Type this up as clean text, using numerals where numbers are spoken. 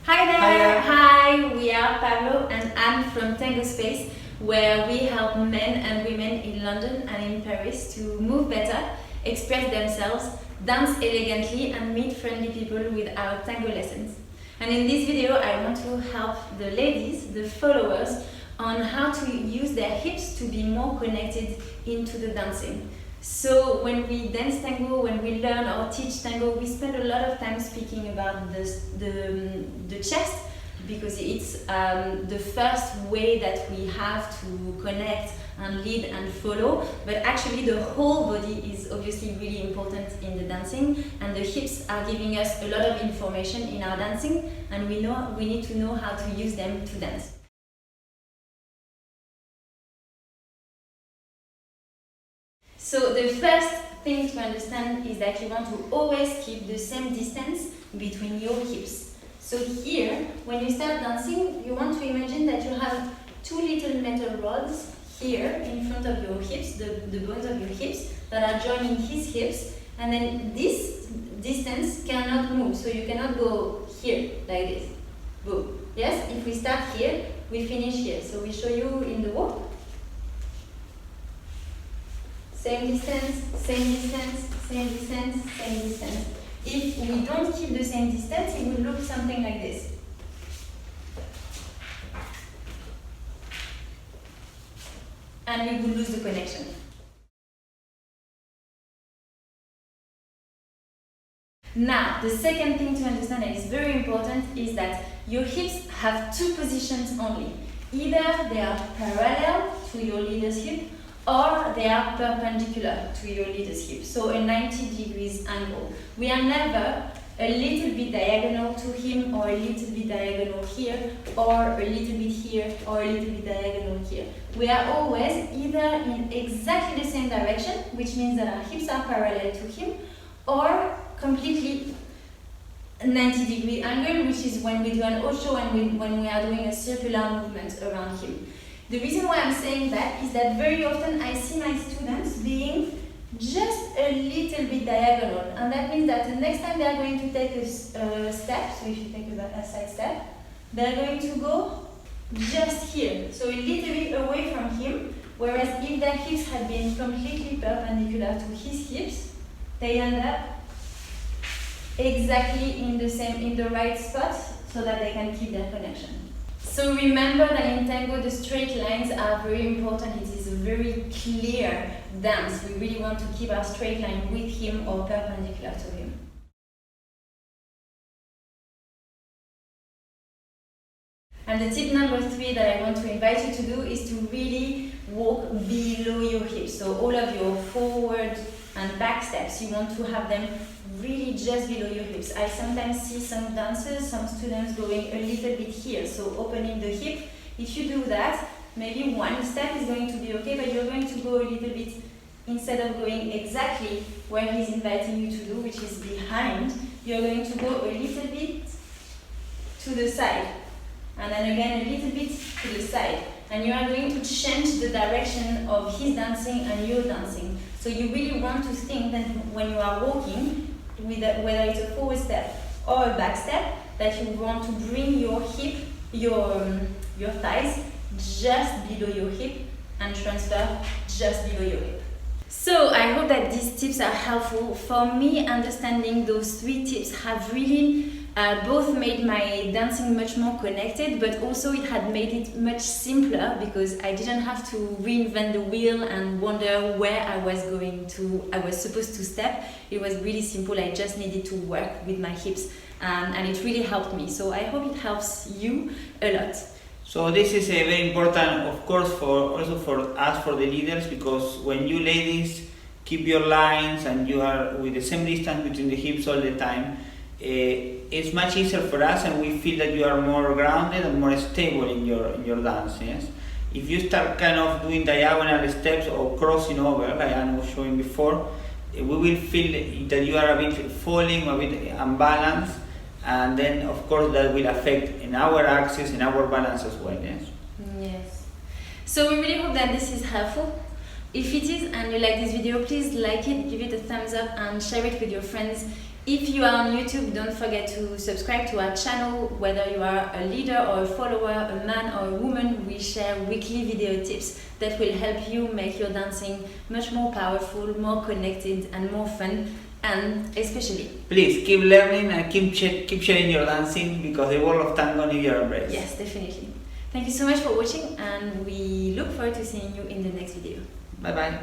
Hi there! Hiya. Hi, we are Pablo and Anne from Tango Space, where we help men and women in London and in Paris to move better, express themselves, dance elegantly, and meet friendly people with our tango lessons. And in this video, I want to help the ladies, the followers, on how to use their hips to be more connected into the dancing. So when we dance tango, when we learn or teach tango, we spend a lot of time speaking about the chest, because it's the first way that we have to connect and lead and follow. But actually the whole body is obviously really important in the dancing, and the hips are giving us a lot of information in our dancing, and we need to know how to use them to dance. So the first thing to understand is that you want to always keep the same distance between your hips. So here, when you start dancing, you want to imagine that you have two little metal rods here in front of your hips, the bones of your hips, that are joining his hips, and then this distance cannot move, so you cannot go here, like this. Boom. Yes? If we start here, we finish here. So we show you in the walk. Same distance, same distance, same distance, same distance. If we don't keep the same distance, it will look something like this. And we will lose the connection. Now, the second thing to understand that is very important is that your hips have two positions only. Either they are parallel to your leader's hip, or they are perpendicular to your leader's hip, so a 90 degrees angle. We are never a little bit diagonal to him, or a little bit diagonal here, or a little bit here, or a little bit diagonal here. We are always either in exactly the same direction, which means that our hips are parallel to him, or completely 90 degree angle, which is when we do an Osho and when we are doing a circular movement around him. The reason why I'm saying that is that very often I see my students being just a little bit diagonal, and that means that the next time they are going to take a step, so if you take a side step, they're going to go just here, so a little bit away from him, whereas if their hips had been completely perpendicular to his hips, they end up exactly in the right spot, so that they can keep their connection. So remember that in tango the straight lines are very important. It is a very clear dance. We really want to keep our straight line with him or perpendicular to him. And the tip number 3 that I want to invite you to do is to really walk below your hips. So all of your forward and back steps, you want to have them really just below your hips. I sometimes see some dancers, some students going a little bit here, so opening the hip. If you do that, maybe one step is going to be okay, but you're going to go a little bit, instead of going exactly where he's inviting you to do, which is behind, you're going to go a little bit to the side, and then again a little bit to the side. And you are going to change the direction of his dancing and your dancing. So you really want to think that when you are walking, whether it's a forward step or a back step, that you want to bring your hip, your thighs just below your hip and transfer just below your hip. So I hope that these tips are helpful. For me, understanding those 3 tips have really both made my dancing much more connected, but also it had made it much simpler, because I didn't have to reinvent the wheel and wonder where I was supposed to step. It was really simple. I just needed to work with my hips, and it really helped me. So I hope it helps you a lot. So this is a very important, of course, also for us, for the leaders, because when you ladies keep your lines and you are with the same distance between the hips all the time, it's much easier for us, and we feel that you are more grounded and more stable in your dance. Yes? If you start kind of doing diagonal steps or crossing over, like I was showing before, we will feel that you are a bit falling, a bit unbalanced, and then of course that will affect in our axis, in our balance as well. Yes. Yes. So we really hope that this is helpful. If it is and you like this video, please like it, give it a thumbs up and share it with your friends. If you are on YouTube, don't forget to subscribe to our channel. Whether you are a leader or a follower, a man or a woman, we share weekly video tips that will help you make your dancing much more powerful, more connected and more fun. And especially, please keep learning and keep sharing your dancing, because the world of tango needs your embrace. Yes, definitely. Thank you so much for watching, and we look forward to seeing you in the next video. Bye bye.